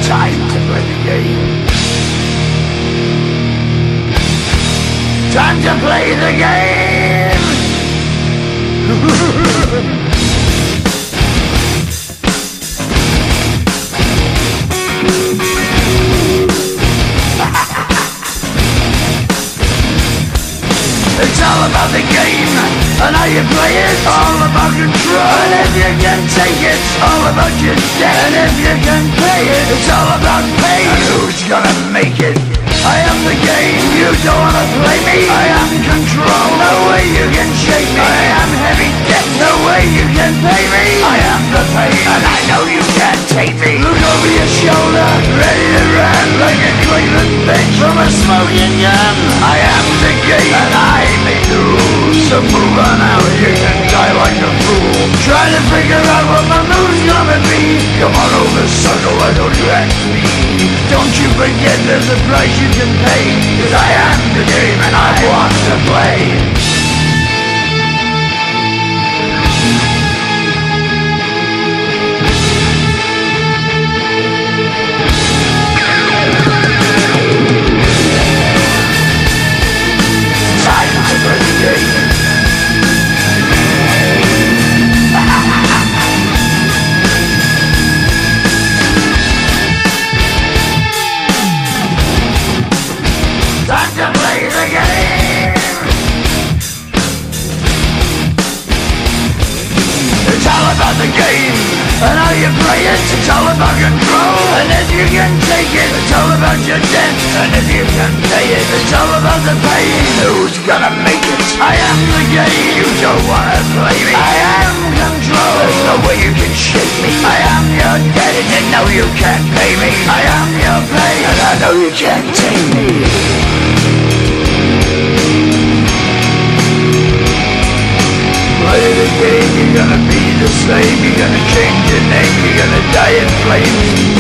Time to play the game. Time to play the game. It's all about the game and how you play it. All about control, and if you can take it, all about your debt. And if you can pay it, it's all about pain. And who's gonna make it? I am the game, you don't wanna play me. I am control, no way you can shake me. I am heavy debt, no way you can pay me. I am the pain, and I know you can't take me. Look over your shoulder, ready to run like a Cleveland bitch from a smoking gun. I am the game, and I may lose. So move on out, you can die like a fool. Try to figure out what my move's gonna be. Come on over, sucker, why don't you ask me? Don't you forget there's a price you can pay. 'Cause I am the game and I want to play. Time to play the game. Time to play the game. It's all about the game and how you play it. It's all about control, and if you can take it, it's all about your debt. And if you can pay it, it's all about the pain. Who's gonna make it? I am the game. You don't wanna play me. I am control. There's no way you can shake me. I am your debt, and you know you can't pay me. I am your pain, and I know you can't take me. Play the game, you're gonna be the slave. You're gonna change your name, you're gonna die in flames.